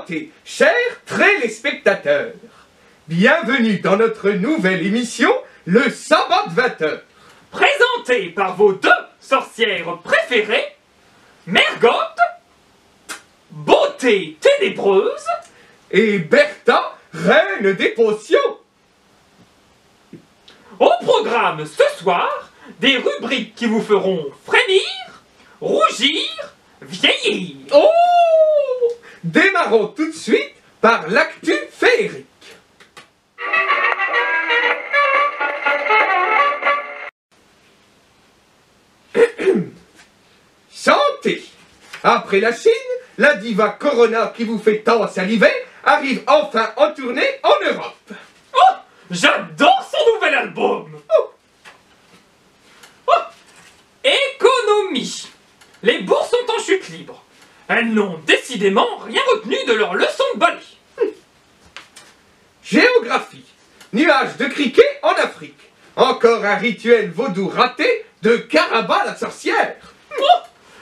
présenter, chers téléspectateurs. Bienvenue dans notre nouvelle émission, le Sabbat de 20h. Présenté par vos deux sorcières préférées, Mergotte, beauté ténébreuse, Et Bertha, reine des potions. au programme ce soir, des rubriques qui vous feront frémir, rougir, vieillir. Oh! Démarrons tout de suite par l'actu féerique. Santé! Après la Chine, la diva Corona qui vous fait tant saliver arrive enfin en tournée en Europe. Oh, j'adore son nouvel album. Oh, économie. Les bourses sont en chute libre. Elles n'ont décidément rien retenu de leur leçon de ballet. Géographie. Nuages de criquets en Afrique. Encore un rituel vaudou raté de Caraba la sorcière. Oh,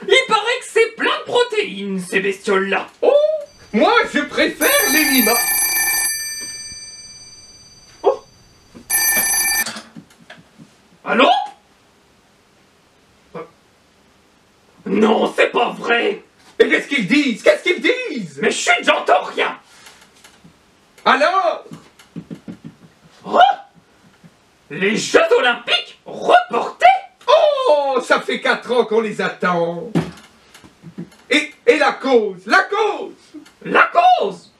il paraît que c'est plein de protéines, ces bestioles-là. Oh, moi je préfère les limas. Oh. Allô? Non, c'est pas vrai. Et qu'est-ce qu'ils disent? Qu'est-ce qu'ils disent? Mais chut, j'entends rien. Alors? Oh, les Jeux Olympiques reportés? Oh, ça fait 4 ans qu'on les attend. Et la cause? La cause? La cause?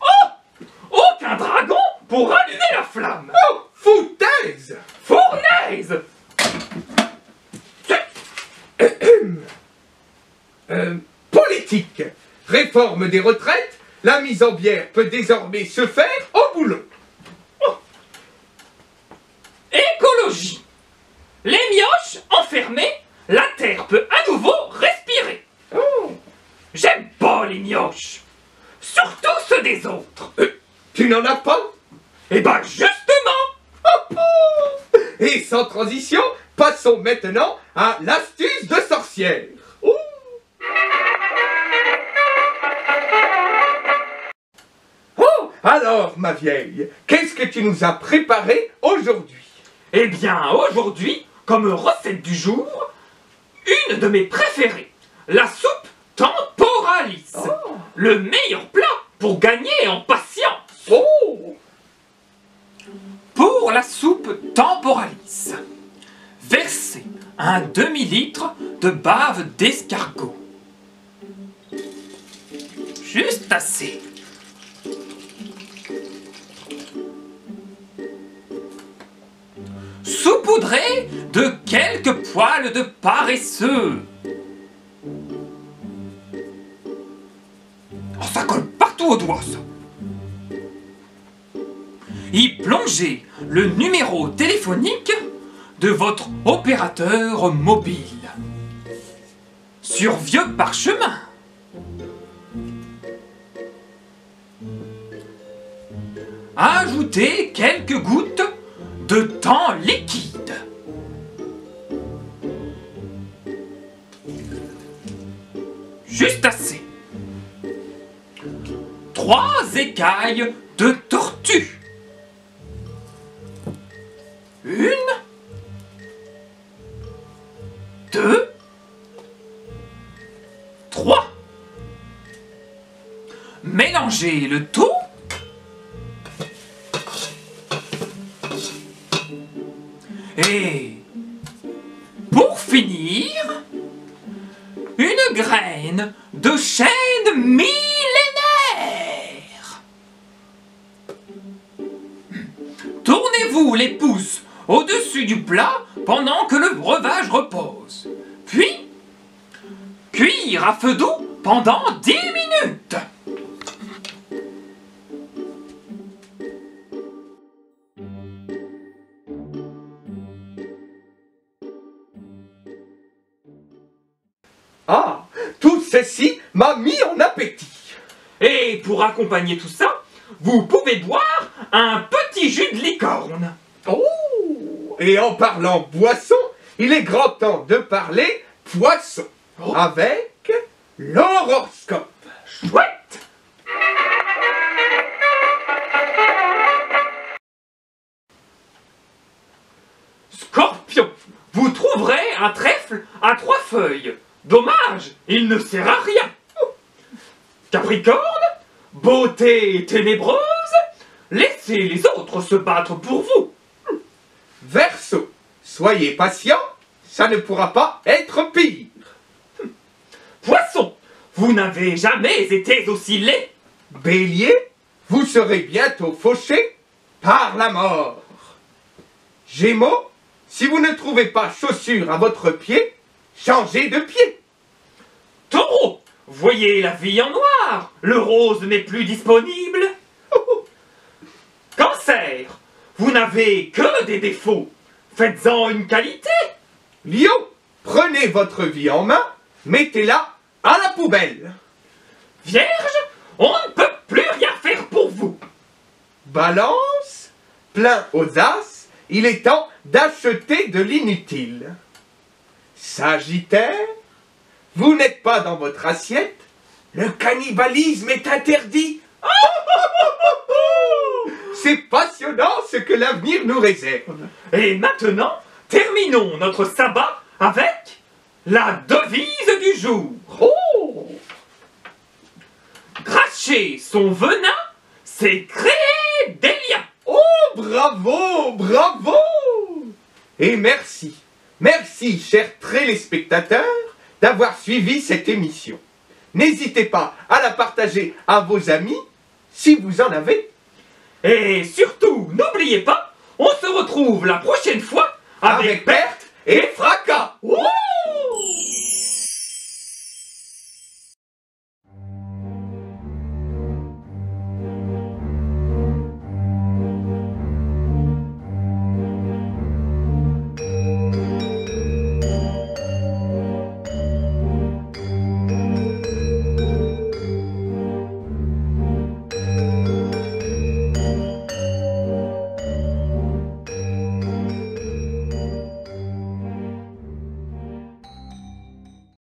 Oh, aucun dragon pour allumer la flamme. Oh, foutaise! Fournaise. Politique. Réforme des retraites. La mise en bière peut désormais se faire au boulot. Écologie. Les mioches enfermées, la terre peut à nouveau respirer. Oh, J'aime pas les mioches. Surtout ceux des autres. tu n'en as pas? Eh ben justement. Oh, oh. Et sans transition, passons maintenant à l'astuce de sorcière. Oh. Oh, alors, ma vieille, qu'est-ce que tu nous as préparé aujourd'hui? Eh bien aujourd'hui, comme recette du jour, une de mes préférées. La soupe temporalis. Oh. Le meilleur plat pour gagner en patience. Oh. Pour la soupe temporalis, versez un demi-litre de bave d'escargot. Juste assez. Saupoudrez de quelques poils de paresseux. Oh, ça colle partout aux doigts, ça. Y plongez le numéro téléphonique de votre opérateur mobile. Sur vieux parchemin. Ajoutez quelques gouttes de thym liquide. Juste assez. 3 écailles de tortue. 1, 2, 3. Mélangez le tout. Et pour finir, une graine de chêne millénaire. Tournez-vous les pouces au-dessus du plat pendant que le breuvage repose. Puis, cuire à feu doux pendant 10 minutes. Ah, tout ceci m'a mis en appétit. Et pour accompagner tout ça, vous pouvez boire un petit jus de licorne. Oh, et en parlant boisson, il est grand temps de parler poisson Oh. avec l'horoscope. feuille. Dommage, il ne sert à rien. Capricorne, beauté ténébreuse, laissez les autres se battre pour vous. Verseau, soyez patient, ça ne pourra pas être pire. Poisson, vous n'avez jamais été aussi laid. Bélier, vous serez bientôt fauché par la mort. Gémeaux, si vous ne trouvez pas chaussures à votre pied, changez de pied. Taureau, voyez la vie en noir, le rose n'est plus disponible. Cancer, vous n'avez que des défauts, faites-en une qualité. Lion, prenez votre vie en main, mettez-la à la poubelle. Vierge, on ne peut plus rien faire pour vous. Balance, plein aux as, il est temps d'acheter de l'inutile. Sagittaire, vous n'êtes pas dans votre assiette, le cannibalisme est interdit. C'est passionnant ce que l'avenir nous réserve. Et maintenant, terminons notre sabbat avec la devise du jour. Oh! Cracher son venin, c'est créer des liens. Oh, bravo, bravo! Et merci, merci, chers téléspectateurs, d'avoir suivi cette émission. N'hésitez pas à la partager à vos amis, si vous en avez. Et surtout, n'oubliez pas, on se retrouve la prochaine fois avec Avec perte et fracas. Oh!